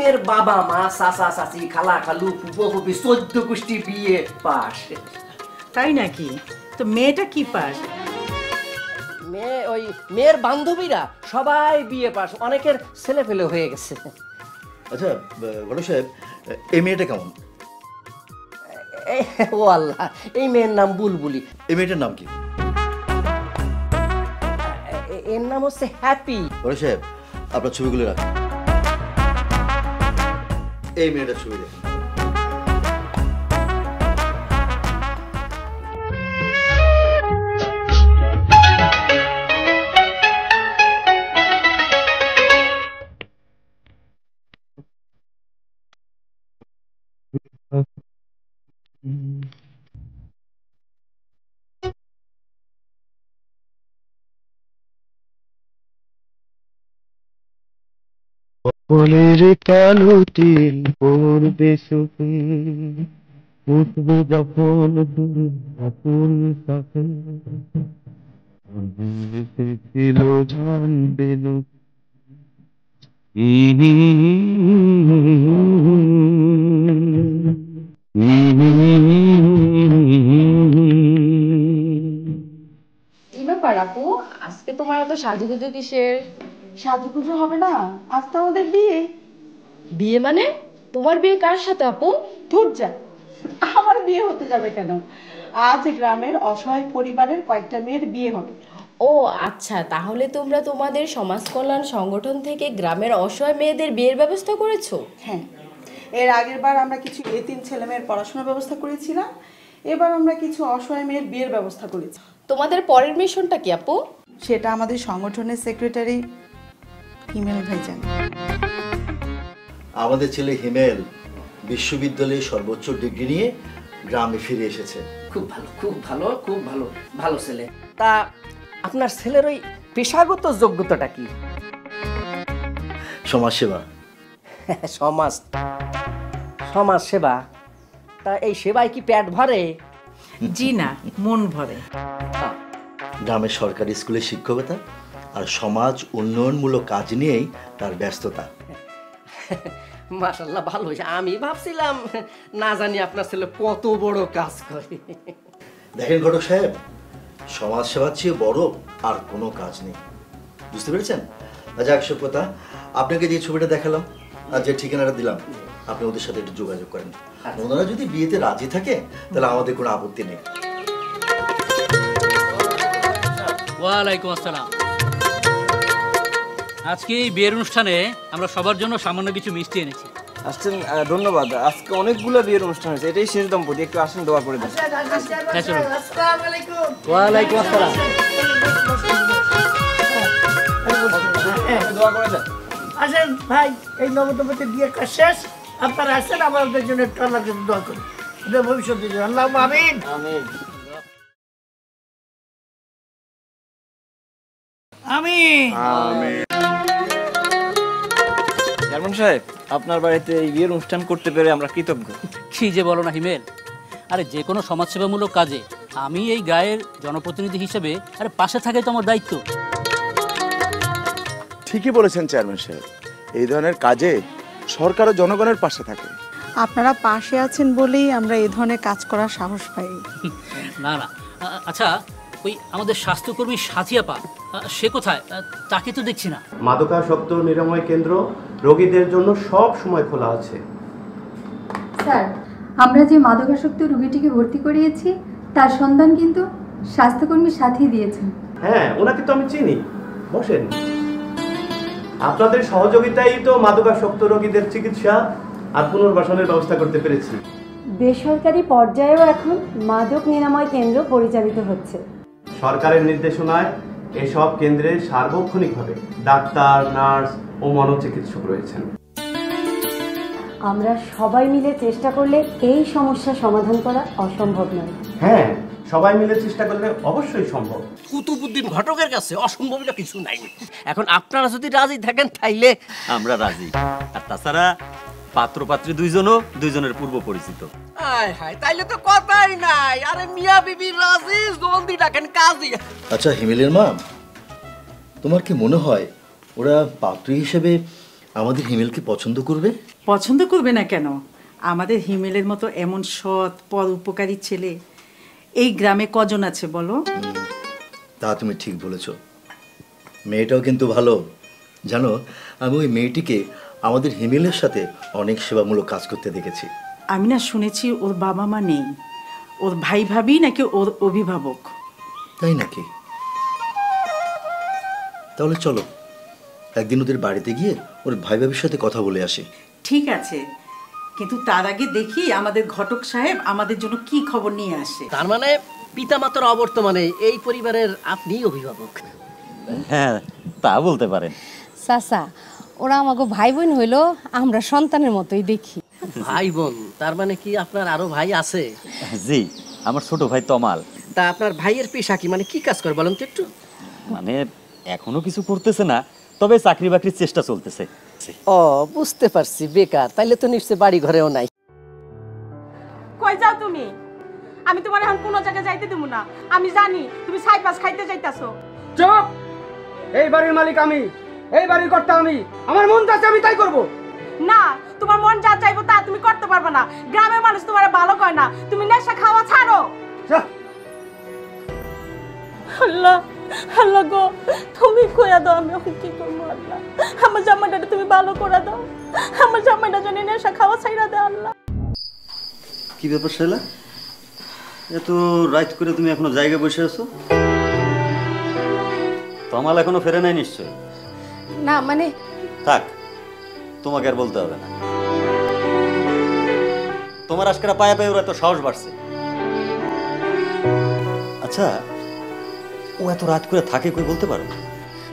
মেয়ের বাবা মা চাচা চাচি খালা খালু ফুপো ফুপি 14 গোষ্ঠী বিয়ে পাস। তাই নাকি? তো মেয়েটা কি পাস? ওই মেয়ের বান্ধবীরা সবাই বিয়ে পাস, অনেকের ছেলে ফেলে হয়ে গেছে। আচ্ছা ঘটক সাহেব, এই মেয়েটা কেমন? ও আল্লাহ, এই মেয়ের নাম বুলবুলি। এই মেয়েটার নাম কি? এর নাম হচ্ছে হ্যাপি। ঘটক সাহেব, আপনার ছবিগুলো রাখুন। এই মেয়েটার ছবি দেখুন। বলের কালো তিল পড়বে সুখে, উঠবে যখন আপন কাছে, ছিল জানবে কি ব্যাপার আপু, আজকে তোমার এত সাজুগুজু কিসের? সাজুগুজু হবে না, আজ তো আমাদের বিয়ে। বিয়ে মানে? তোমার বিয়ে কার সাথে আপু? ধুর যা, আমার বিয়ে হতে যাবে কেন? আজ গ্রামের অসহায় পরিবারের কয়েকটা মেয়ের বিয়ে হবে। ও আচ্ছা, তাহলে তোমরা তোমাদের সমাজ কল্যাণ সংগঠন থেকে গ্রামের অসহায় মেয়েদের বিয়ের ব্যবস্থা করেছো? হ্যাঁ, এর আগের বার আমরা কিছু এতিম ছেলে মেয়ের পড়াশোনার ব্যবস্থা করেছিলাম, এবার আমরা কিছু অসহায় মেয়ের বিয়ের ব্যবস্থা করেছি। তোমাদের পরের মিশনটা কি আপু? সেটা আমাদের সংগঠনের সেক্রেটারি হিমেল ভাই জানে। আমাদের ছেলে হিমেল বিশ্ববিদ্যালয়ে সর্বোচ্চ ডিগ্রি নিয়ে গ্রামে ফিরে এসেছে। খুব ভালো, খুব ভালো, খুব ভালো, ভালো ছেলে। তা আপনার ছেলের ওই পেশাগত যোগ্যতাটা কি? সমাজসেবা। সমাজ সেবা? তা এই সেবায় কি পেট ভরে? জি না, মন ভরে। গ্রামের সরকারি স্কুলে শিক্ষকতা আর সমাজ উন্নয়নমূলক কাজ নিয়েই তার ব্যস্ততা। মাশাআল্লাহ, ভালো হয়েছে। আমি ভাবছিলাম না জানি আপনার ছেলে কত বড় কাজ করে। দেখেন ঘটক সাহেব, সমাজ সেবার চেয়ে বড় আর কোনো কাজ নেই, বুঝতে পেরেছেন? যাক সভ্যতা, আপনাকে যে ছবিটা দেখালাম আর যে ঠিকানাটা দিলাম, আপনি ওদের সাথে একটু যোগাযোগ করেন। ওনারা যদি বিয়েতে রাজি থাকে তাহলে আমাদের কোনো আপত্তি নেই। ওয়ালাইকুম আসসালাম। আজকে এই বিয়ের অনুষ্ঠানে আমরা সবার জন্য সামান্য কিছু মিষ্টি এনেছি। আসছেন, ধন্যবাদ। আজকে অনেকগুলো বিয়ের অনুষ্ঠান হয়েছে, এটাই শেষ দম্পতি, একটু আসেন দোয়া করে দেন। ওয়ালাইকুম আসসালাম। দোয়া করে দেন। আসেন ভাই, এই নবদম্পতির বিয়ের কাজ শেষ, আপনারা আসেন, আমাদের জন্য একটু আল্লাহর কাছে দোয়া করুন, ওদের ভবিষ্যতের জন্য। আল্লাহুম্মা আমিন। আমিন। চেয়ারম্যান সাহেব, আপনার বাড়িতে এই বিয়ের অনুষ্ঠান করতে পেরে আমরা কৃতজ্ঞ। কি যে বলো না হিমেল, আরে যে কোনো সমাজসেবামূলক কাজে আমি এই গায়ের জনপ্রতিনিধি হিসেবে আরে পাশে থাকে তো আমার দায়িত্ব। ঠিকই বলেছেন চেয়ারম্যান সাহেব, এই ধরনের কাজে সরকারও জনগণের পাশে থাকে। আপনারা পাশে আছেন বলেই আমরা এই ধরনের কাজ করার সাহস পাই। না না, আচ্ছা ওই আমাদের স্বাস্থ্যকর্মী সাজিয়াপা সে কোথায়? তাকে তো দেখছি না। মাদকাসক্ত নিরাময় কেন্দ্র রোগীদের জন্য সব সময় খোলা আছে। স্যার, আমরা যে মাদকাসক্ত রোগীটিকে ভর্তি করিয়েছি তার সন্ধান কিন্তু স্বাস্থ্যকর্মীর সাথেই দিয়েছেন। হ্যাঁ, ওনাকে তো আমি চিনি। বসেন। আপনাদের সহযোগিতায় তো মাদকাসক্ত রোগীদের চিকিৎসা আর পুনর্বাসনের ব্যবস্থা করতে পেরেছি। বেসরকারি পর্যায়েও এখন মাদক নিরাময় কেন্দ্র পরিচালিত হচ্ছে। সরকারের নির্দেশনায় এসব কেন্দ্রে সার্বক্ষণিকভাবে ডাক্তার, নার্স ও মনোচিকিৎসক রয়েছেন। আমরা সবাই মিলে চেষ্টা করলে এই সমস্যা সমাধান করা অসম্ভব নয়। হ্যাঁ, সবাই মিলে চেষ্টা করলে অবশ্যই সম্ভব। কুতুবউদ্দিন ঘটকের কাছে অসম্ভব কিছু নাই। এখন আপনারা যদি রাজি থাকেন তাইলে আমরা রাজি। আর তাছাড়া পাত্র পাত্রী দুইজনের পূর্ব পরিচিত। হায় হায়, তাইলে তো কথাই নাই। আরে মিয়া বিবি রাজি, জলদি ডাকেন কাজী। আচ্ছা হিমেলের মা, তোমার কি মনে হয় ওরা পাত্রী হিসেবে আমাদের হিমেলকে পছন্দ করবে? পছন্দ করবে না কেন? আমাদের হিমেলের মতো এমন সৎ পরোপকারী ছেলে এই গ্রামে কজন আছে বলো? তা তুমি ঠিক বলেছ। মেয়েটাও কিন্তু ভালো। জানো, আমি ওই মেয়েটিকে আমাদের হিমেলের সাথে অনেক সেবামূলক কাজ করতে দেখেছি। আমি না শুনেছি ওর বাবা মা নেই, ওর ভাই ভাবি নাকি ওর অভিভাবক। তাই নাকি? তাহলে চলো একদিন ওদের বাড়িতে গিয়ে ওর ভাই ভাবির সাথে কথা বলে আসি। ঠিক আছে, কিন্তু তার আগে দেখি আমাদের ঘটক সাহেব আমাদের জন্য কি খবর নিয়ে আসে। তার মানে পিতামাতার অবর্তমানে এই পরিবারের আপনিই অভিভাবক? হ্যাঁ, তা বলতে পারেন। চাচা, ওরা আমাকে ভাই বোন হইলো আমরা সন্তানের মতোই দেখি। ভাই বোন? তার মানে কি আপনার আরো ভাই আছে? জি, আমার ছোট ভাই তমাল। তা আপনার ভাইয়ের পেশা কি, মানে কি কাজ করে বলেন তো একটু? মানে এখনো কিছু করতেছে না, তবে চাকরি বাকরির চেষ্টা চলতেছে। ও, বুঝতে পারছি, বেকার। তাইলে তো নিশ্চয় বাড়ি ঘরেও নাই। কই যাও তুমি? আমি তোমার এখন কোনো জায়গায় যাইতে দেব না। আমি জানি তুমি ছাইপাস খাইতে যাইতাছো। চুপ! এই বাড়ির মালিক আমি, এই বাড়ির কর্তা আমি। আমার মন চাচ্ছে আমি তাই করব। না, তোমার মন যা চাইবো তা তুমি করতে পারবে না। গ্রামের মানুষ তোমার ভালো কয় না। তুমি নেশা খাওয়া ছাড়ো। আল্লাহ, আল্লাহ গো, তুমি কইয়া দাও আমি ওকে কি করবো। আল্লাহ, আমার জামাইটা তুমি ভালো করে দাও। আমার জামাইটা যেন নেশা খাওয়া ছাইরা দেয়। আল্লাহ, কি ব্যাপার শালা, এত রাত করে তুমি এখনো জায়গায় বসে আছো? তমাল এখনো ফেরে নাই নিশ্চয়? না মানে থাক, তোমাকে আর বলতে হবে না। তোমার আজকেরা পায়ে পায়ে ওর এত সাহস বাড়ছে। আচ্ছা, ও এত রাত করে থাকে কই বলতে পারো?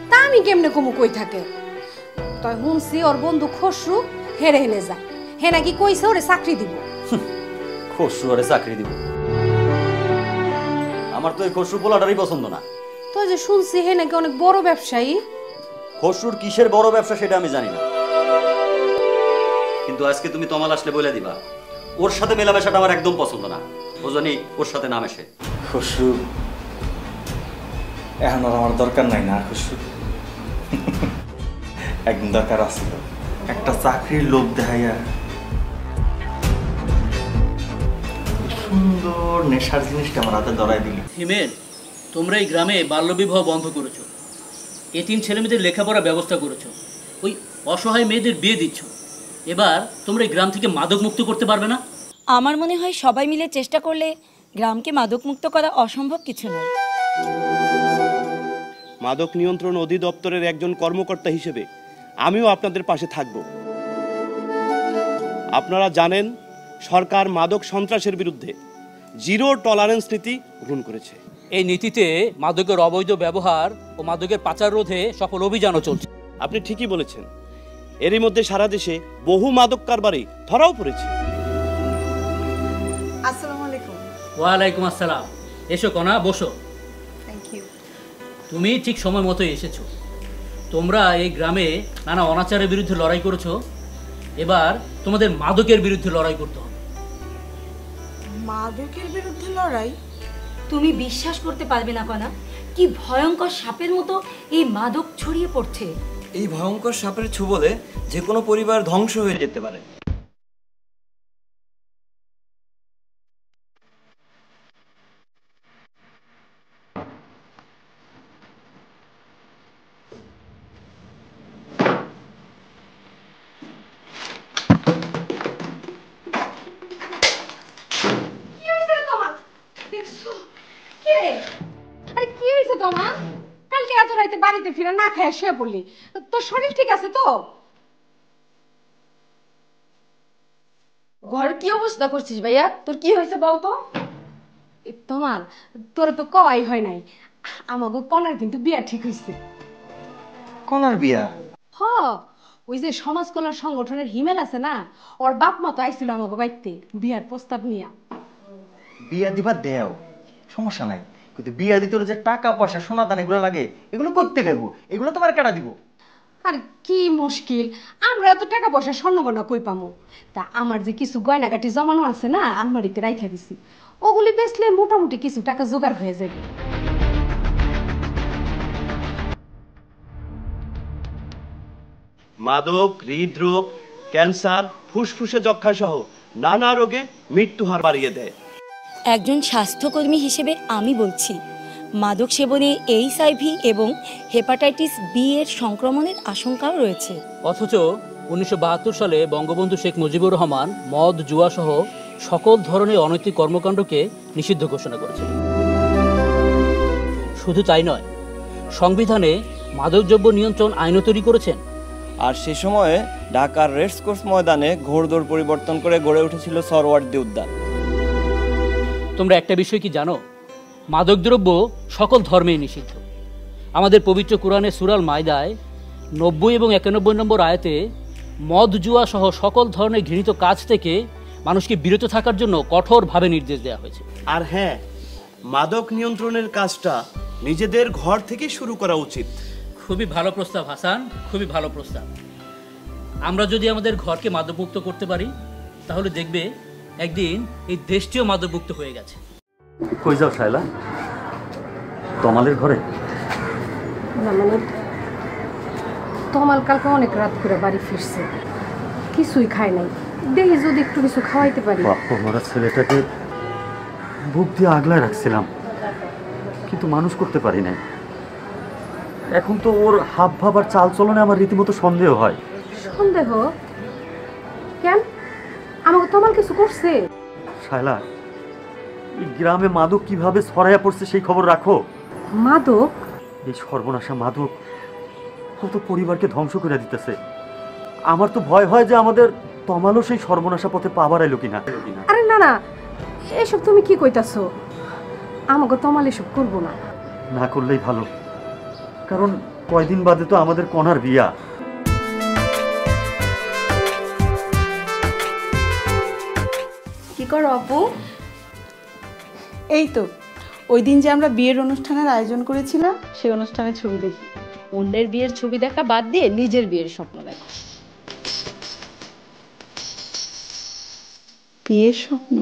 তা আমি কেমনে কমু কই থাকে? তাই শুনছি ওর বন্ধু খসরু হেরে হেনে যায়, হে নাকি কইছে ওরে চাকরি দিব। খসরু আরে চাকরি দিব? আমার তো এই খসরু পোলাটারই পছন্দ না। তো যে শুনছি হে নাকি অনেক বড় ব্যবসায়ী। খসরুর কিসের বড় ব্যবসা সেটা আমি জানি না, কিন্তু আজকে তুমি তমাল আসলে বলে দিবা ওর সাথে মেলামেশাটা আমার একদম পছন্দ না। ও জানি ওর সাথে না মেশে। খসরু এখন আর আমার দরকার নাই না। খসরু একদিন দরকার আছিল, একটা চাকরির লোভ দেখাইয়া সুন্দর নেশার জিনিসটা আমার হাতে ধরাই দিল। হিমেল, তোমরা এই গ্রামে বাল্যবিবাহ বন্ধ করেছো, এতিম ছেলেমেয়েদের লেখাপড়ার ব্যবস্থা করেছো, ওই অসহায় মেয়েদের বিয়ে দিচ্ছ। এবার তোমরা এই গ্রাম থেকে মাদক মুক্ত করতে পারবে না? আমার মনে হয় সবাই মিলে চেষ্টা করলে গ্রামকে মাদক মুক্ত করা অসম্ভব কিছু নয়। মাদক নিয়ন্ত্রণ অধিদপ্তরের একজন কর্মকর্তা হিসেবে আমিও আপনাদের পাশে থাকব। আপনারা জানেন সরকার মাদক সন্ত্রাসের বিরুদ্ধে জিরো টলারেন্স নীতি গ্রহণ করেছে। এই নীতিতে মাদকের অবৈধ ব্যবহার ও মাদকের পাচার রোধে সফল অভিযানও চলছে। আপনি ঠিকই বলেছেন, এরই মধ্যে সারা দেশে বহু মাদক কারবারি ধরাও পড়েছে। আসসালামু আলাইকুম। ওয়ালাইকুম আসসালাম। এসো কনা, বসো। Thank you. তুমি ঠিক সময় মতোই এসেছো। তোমরা এই গ্রামে নানা অনাচারের বিরুদ্ধে লড়াই করেছো, এবার তোমাদের মাদকের বিরুদ্ধে লড়াই করতে হবে। মাদকের বিরুদ্ধে লড়াই? তুমি বিশ্বাস করতে পারবে না কনা, কি ভয়ঙ্কর সাপের মতো এই মাদক ছড়িয়ে পড়ছে। এই ভয়ঙ্কর সাপের ছোবলে যে কোনো পরিবার ধ্বংস হয়ে যেতে পারে। কালকে এত রাতে বাড়িতে ফিরে না খেয়ে শুয়ে পড়লি, তোর শরীর ঠিক আছে তো? ঘর কি অবস্থা করছিস ভাইয়া? তোর কি হয়েছে বলতো? তোমার তোর তো কওয়াই হয় নাই, আমাকে কনার কিন্তু বিয়া ঠিক হয়েছে। কনার বিয়া? হ, ওই যে সমাজ কল্যাণ সংগঠনের হিমেল আছে না, ওর বাপ মা তো আইছিল আমাকে বাড়িতে বিয়ার প্রস্তাব নিয়া। বিয়া দিবা দেও, সমস্যা নাই, কিন্তু বিয়া দিতে যে টাকা পয়সা সোনা দান এগুলো লাগে, এগুলো করতে গেবো, এগুলো তোমার কেটা দিব? আর কি মুশকিল, আমরা এত টাকা পয়সা স্বর্ণ গয়না কই পামু? তা আমার যে কিছু গয়নাগাটি জমানো আছে না, আলমারিতে রাইখা দিছি, ওগুলি বেচলে মোটামুটি কিছু টাকা জোগাড় হয়ে যাবে। মাদক, হৃদরোগ, ক্যান্সার, ফুসফুসে যক্ষা সহ নানা রোগে মৃত্যুহার বাড়িয়ে দেয়। একজন স্বাস্থ্যকর্মী হিসেবে আমি বলছি, মাদক সেবনে HIV এবং হেপাটাইটিস বি এর সংক্রমণের আশঙ্কাও রয়েছে। অথচ 1972 সালে বঙ্গবন্ধু শেখ মুজিবুর রহমান মদ, জুয়া সহ সকল ধরনের অনৈতিক কর্মকাণ্ডকে নিষিদ্ধ ঘোষণা করেছিলেন। শুধু তাই নয়, সংবিধানে মাদকদ্রব্য নিয়ন্ত্রণ আইনও তৈরি করেছেন। আর সে সময়ে ঢাকার রেসকোর্স ময়দানে ঘোড়দৌড় পরিবর্তন করে গড়ে উঠেছিল সরওয়ার্দী উদ্যান। তোমরা একটা বিষয় কি জানো? মাদকদ্রব্য সকল ধর্মেই নিষিদ্ধ। আমাদের পবিত্র কোরআনে সূরা মাইদায় 90 এবং 91 নম্বর আয়াতে মদ, জুয়া সহ সকল ধরনের ঘৃণিত কাজ থেকে মানুষকে বিরত থাকার জন্য কঠোরভাবে নির্দেশ দেওয়া হয়েছে। আর হ্যাঁ, মাদক নিয়ন্ত্রণের কাজটা নিজেদের ঘর থেকে শুরু করা উচিত। খুবই ভালো প্রস্তাব হাসান, খুবই ভালো প্রস্তাব। আমরা যদি আমাদের ঘরকে মাদকমুক্ত করতে পারি, তাহলে দেখবে একদিন এই দেশটিও মাদকমুক্ত হয়ে গেছে। কই যাও শায়লা? তমালের ঘরে? না মানে তমাল কালকে অনেক রাত করে বাড়ি ফিরছে, কিছুই খায় নাই। দেখি যদি একটু কিছু খাওয়াইতে পারি। বাবা, ছেলেটাকে বুক দিয়ে আগলায় রাখছিলাম, কিন্তু মানুষ করতে পারি নাই। এখন তো ওর হাব ভাব আর চাল চলনে আমার রীতিমতো সন্দেহ হয়। সন্দেহ কেন? আমাকে তমাল কিছু করছে? শায়লা, এই গ্রামে মাদক কিভাবে ছড়াইয়া পড়ছে সেই খবর রাখো। মাদক? এই সর্বনাশা মাদক কত পরিবারকে ধ্বংস করে দিতেছে। আমার তো ভয় হয় যে আমাদের তমালও সেই সর্বনাশা পথে পা বাড়াইলো কিনা। আরে না না, এসব তুমি কি কইতাছো? আমাকে তমাল এসব করবো না। না করলেই ভালো, কারণ কয়দিন বাদে তো আমাদের কনার বিয়া। কি করো আপু? এই তো ওই দিন যে আমরা বিয়ের অনুষ্ঠানের আয়োজন করেছিলাম, সেই অনুষ্ঠানের ছবি দেখি। অন্যের বিয়ের ছবি দেখা বাদ দিয়ে নিজের বিয়ের স্বপ্ন দেখো। বিয়ের স্বপ্ন?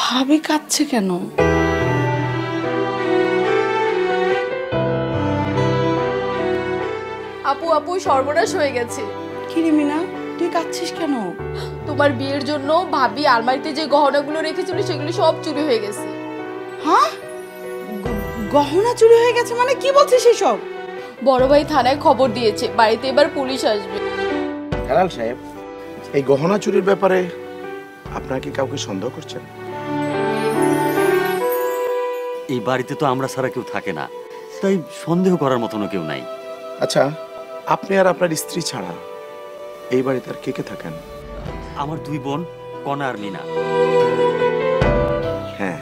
ভাবি কাঁদছে কেন? আপু আপু সর্বনাশ হয়ে গেছে। কি রে মিনা, তুই কাঁদছিস কেন? তোমার বিয়ের জন্য ভাবি আলমারিতে যে গহনাগুলো রেখেছিল সেগুলো সব চুরি হয়ে গেছে। হ্যাঁ? গহনা চুরি হয়ে গেছে মানে কি বলছিস এসব? বড় ভাই থানায় খবর দিয়েছে, বাড়িতে এবার পুলিশ আসবে। হেলাল সাহেব, এই গহনা চুরির ব্যাপারে আপনারা কি কাউকে সন্দেহ করছেন? এই বাড়িতে তো আমরা ছাড়া কেউ থাকে না, তাই সন্দেহ করার মতনও কেউ নাই। আচ্ছা, আপনি আর আপনার স্ত্রী ছাড়া এই বাড়িতে আর কে কে থাকেন? আমার দুই বোন, কনা আর মিনা। হ্যাঁ,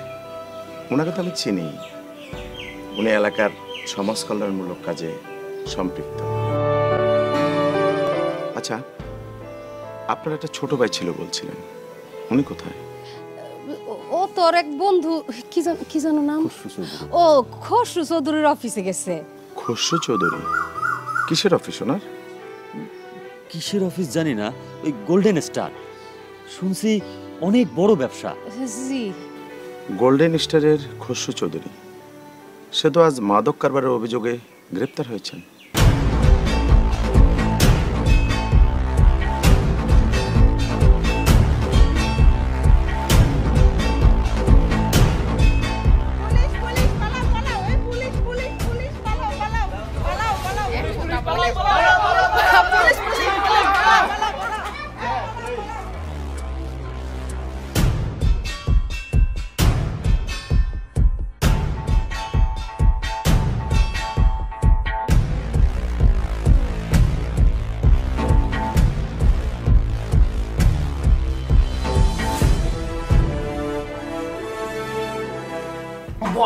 ওনাকে তো আমি চিনি। উনি এলাকার সমাজ কল্যাণমূলক কাজে সম্পৃক্ত। আচ্ছা, আপনার একটা ছোট ভাই ছিল বলছিলেন, উনি কোথায়? ও তোর এক বন্ধু, কি জানো নাম? ও খসরু চৌধুরীর অফিসে গেছে। খসরু চৌধুরী? কিসের অফিস ওনার? কিসের অফিস জানি না, ওই গোল্ডেন স্টার। শুনছি অনেক বড় ব্যবসা। জি। গোল্ডেন স্টারের খসরু চৌধুরী, সে তো আজ মাদক কারবারের অভিযোগে গ্রেপ্তার হয়েছেন।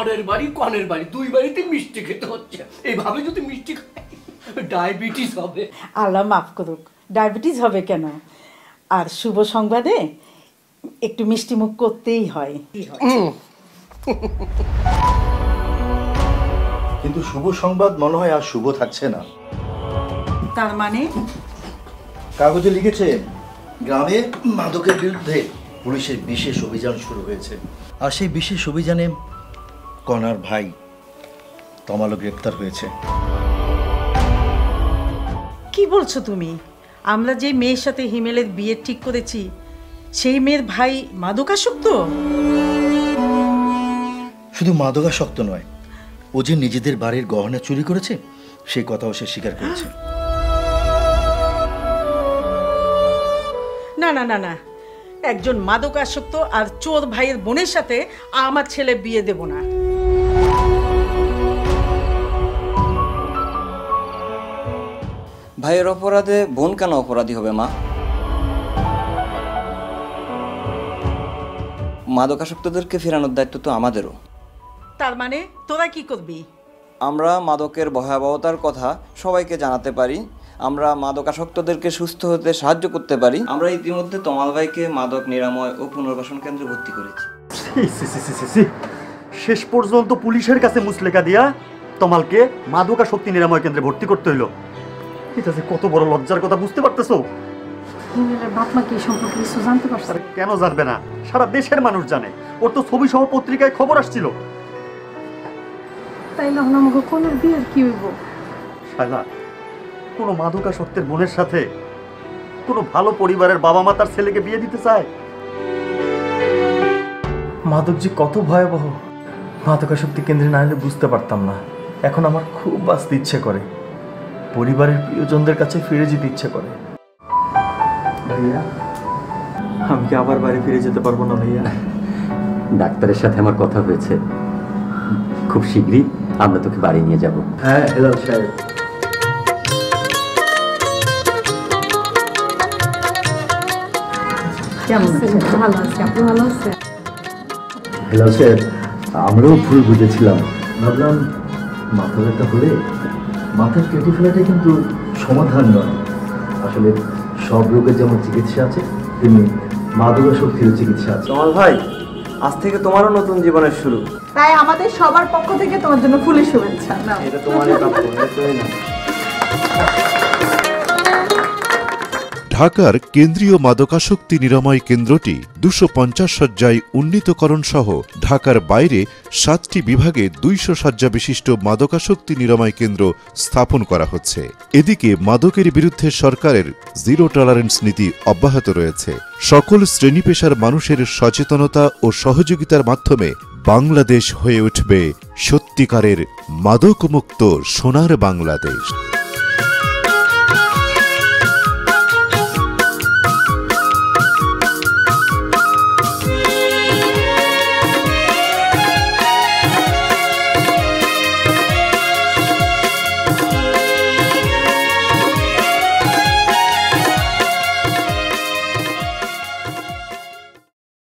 বরের বাড়ি কনের বাড়ি দুই বাড়িতে মিষ্টি খেতে হচ্ছে। এইভাবে যদি মিষ্টি খাই ডায়াবেটিস হবে। আল্লাহ মাফ করুক, ডায়াবেটিস হবে কেন? আর শুভ সংবাদে একটু মিষ্টি মুখ করতেই হয়। কিন্তু শুভ সংবাদ মনে হয় আর শুভ থাকছে না। তার মানে কাগজে লিখেছে গ্রামে মাদকের বিরুদ্ধে পুলিশের বিশেষ অভিযান শুরু হয়েছে। আর সেই বিশেষ অভিযানে কনার ভাই তমালও গ্রেপ্তার হয়েছে। কি বলছো তুমি? আমরা যে মেয়ের সাথে হিমেলের বিয়ে ঠিক করেছি সেই মেয়ের ভাই মাদকাসক্ত? শুধু মাদকাসক্ত নয়, ও যে নিজেদের বাড়ির গহনা চুরি করেছে সেই কথাও সে স্বীকার করেছে। না না না না, একজন মাদকাসক্ত আর চোর ভাইয়ের বোনের সাথে আমার ছেলে বিয়ে দেব না। ভাইয়ের অপরাধে বোন কেন অপরাধী হবে মা? মাদকাসক্তদেরকে ফেরানোর দায়িত্ব তো আমাদেরও। তার মানে তোরা কি করবি? আমরা মাদকের ভয়াবহতার কথা সবাইকে জানাতে পারি, আমরা মাদকাসক্তদেরকে সুস্থ হতে সাহায্য করতে পারি। আমরা ইতিমধ্যে তমাল ভাইকে মাদক নিরাময় ও পুনর্বাসন কেন্দ্রে ভর্তি করেছি। শেষ পর্যন্ত পুলিশের কাছে মুচলেকা দিয়া তমালকে মাদকাসক্তি নিরাময় কেন্দ্রে ভর্তি করতে হইল। এটা যে কত বড় লজ্জার কথা, বুঝতে পারতেছো? হিমেলের বাপ মা কি সম্পর্কে কিছু জানতে পারছে? কেন জানবে না? সারা দেশের মানুষ জানে। ওর তো ছবি সহ পত্রিকায় খবর আসছিল। তাইলে এখন আমাকে কোন বিয়ের কি হইব? শালা, কোনো মাদকাসক্তের বোনের সাথে কোনো ভালো পরিবারের বাবা মা তার ছেলেকে বিয়ে দিতে চায়? মাদক যে কত ভয়াবহ, মাদকাসক্তি কেন্দ্রে না হলে বুঝতে পারতাম না। এখন আমার খুব বাঁচতে ইচ্ছে করে, পরিবারের প্রিয়জনদের কাছে ফিরে যেতে ইচ্ছে করে। ভাইয়া, আমি কি আবার বাড়ি ফিরে যেতে পারবো না ভাইয়া? ডাক্তারের সাথে আমার কথা হয়েছে, খুব শীঘ্রই আমরা তোকে বাড়ি নিয়ে যাব। হ্যাঁ হেলাল সাহেব, ভালো আছে, আপনি ভালো আছেন? হেলাল সাহেব, আমরাও ভুল বুঝেছিলাম। ভাবলাম মাথা ব্যথা হলে মাথার কেটে ফেলাটাই কিন্তু সমাধান নয়। আসলে সব রোগের যেমন চিকিৎসা আছে তেমনি মাদকাসক্তিরও চিকিৎসা আছে। তমাল ভাই, আজ থেকে তোমারও নতুন জীবনের শুরু। তাই আমাদের সবার পক্ষ থেকে তোমার জন্য ফুলের শুভেচ্ছা। এটা তোমারই প্রাপ্য, এটা তুমি না। ঢাকার কেন্দ্রীয় মাদকাসক্তি নিরাময় কেন্দ্রটি 250 শয্যায় উন্নীতকরণ সহ ঢাকার বাইরে 7টি বিভাগে 200 শয্যা বিশিষ্ট মাদকাসক্তি নিরাময় কেন্দ্র স্থাপন করা হচ্ছে। এদিকে মাদকের বিরুদ্ধে সরকারের জিরো টলারেন্স নীতি অব্যাহত রয়েছে। সকল শ্রেণী পেশার মানুষের সচেতনতা ও সহযোগিতার মাধ্যমে বাংলাদেশ হয়ে উঠবে সত্যিকারের মাদকমুক্ত সোনার বাংলাদেশ।